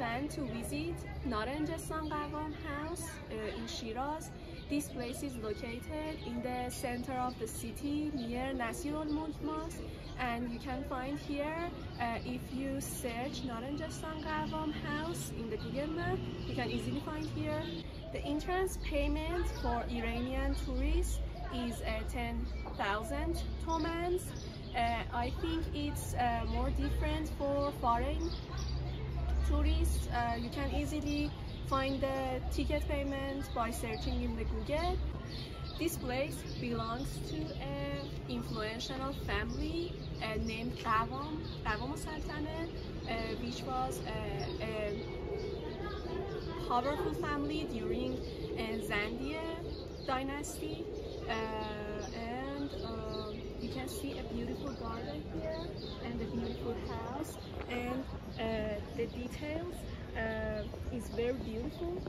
plan to visit Narenjestan Qawam house in Shiraz, this place is located in the center of the city near al-Muluk mosque, and you can find here, if you search Narenjestan Qawam house in the Google map, you can easily find here. The entrance payment for Iranian tourists is 10,000 tomans. I think it's more different for foreign tourists. You can easily find the ticket payment by searching in the Google. This place belongs to an influential family named Qawam Sultanate, which was a powerful family during Zeenat dynasty. You can see a beautiful garden here and a beautiful house, and the details is very beautiful.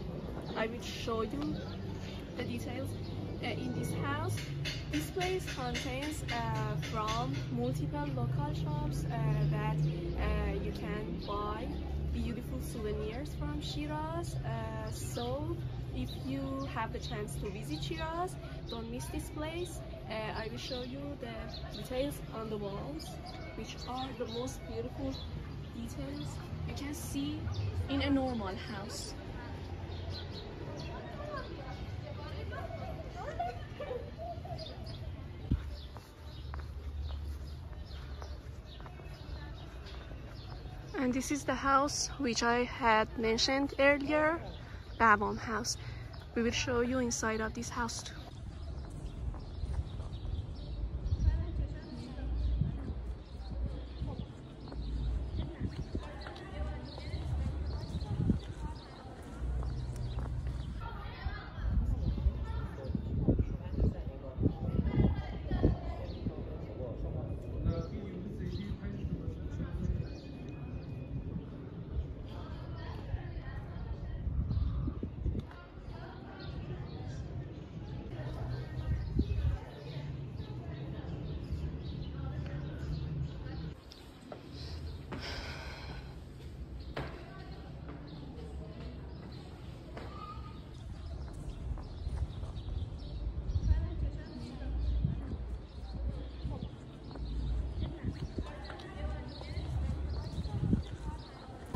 I will show you the details in this house. This place contains from multiple local shops that you can buy beautiful souvenirs from Shiraz. So if you have the chance to visit Shiraz, don't miss this place. I will show you the details on the walls, which are the most beautiful details you can see in a normal house. And this is the house which I had mentioned earlier, Qawam house. We will show you inside of this house too.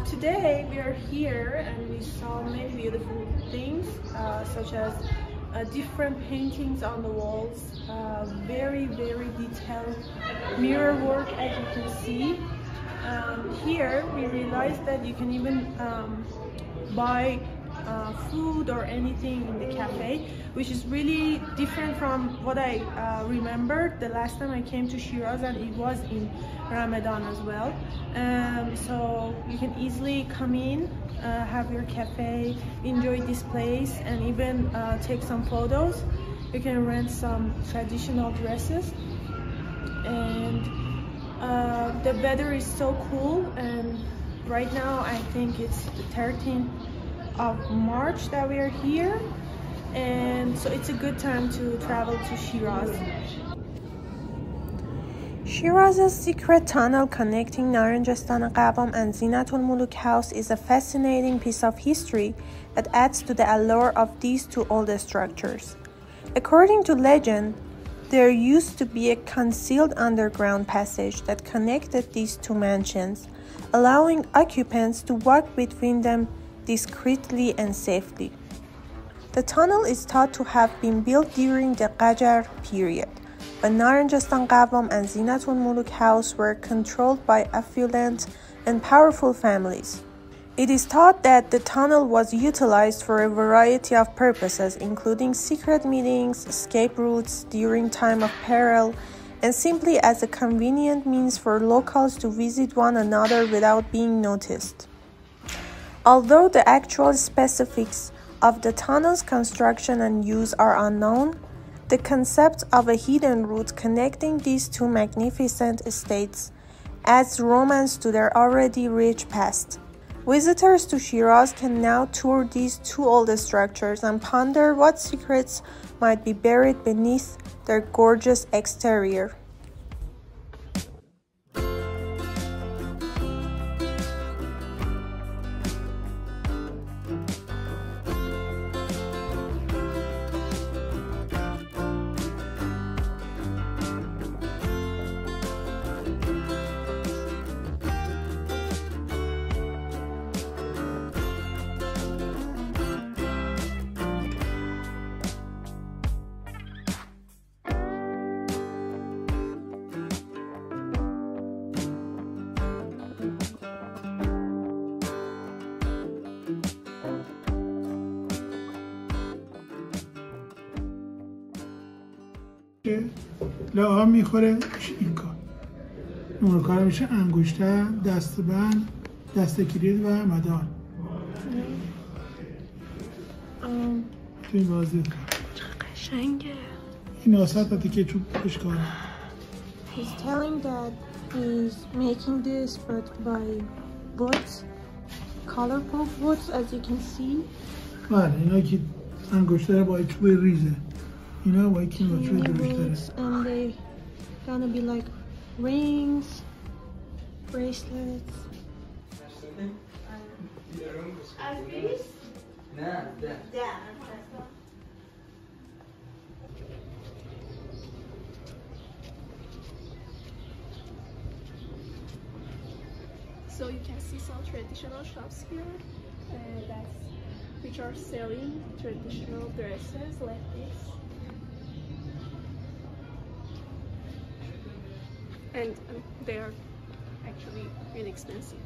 Today we are here and we saw many beautiful things, such as different paintings on the walls, very detailed mirror work, as you can see. Here we realized that you can even buy food or anything in the cafe, which is really different from what I remembered the last time I came to Shiraz, and it was in Ramadan as well. So you can easily come in, have your cafe, enjoy this place, and even take some photos. You can rent some traditional dresses, and the weather is so cool. And right now I think it's the 13th of March that we are here, and so it's a good time to travel to Shiraz. Shiraz's secret tunnel connecting Narenjestan Qawam and Zeenat al-Muluk house is a fascinating piece of history that adds to the allure of these two old structures. According to legend, there used to be a concealed underground passage that connected these two mansions, allowing occupants to walk between them discreetly and safely. The tunnel is thought to have been built during the Qajar period, when Narenjestan Qawam and Zeenat al-Muluk house were controlled by affluent and powerful families. It is thought that the tunnel was utilized for a variety of purposes, including secret meetings, escape routes during time of peril, and simply as a convenient means for locals to visit one another without being noticed. Although the actual specifics of the tunnel's construction and use are unknown, the concept of a hidden route connecting these two magnificent estates adds romance to their already rich past. Visitors to Shiraz can now tour these two old structures and ponder what secrets might be buried beneath their gorgeous exterior. لاها میخوره میشه این کار. نور کار میشه انگشتر، دستبند، دست کلید و مدار. تو این بازی قشنگه. این آسات که چوب بشکاره. He's telling that he's making this but by woods, colorful woods as you can see. بله اینا که انگشتر با چوب ریزه. اینا با یکی با چوب درشتره. And they gonna be like rings, bracelets. So you can see some traditional shops here which are selling traditional dresses like this. And they are actually really expensive.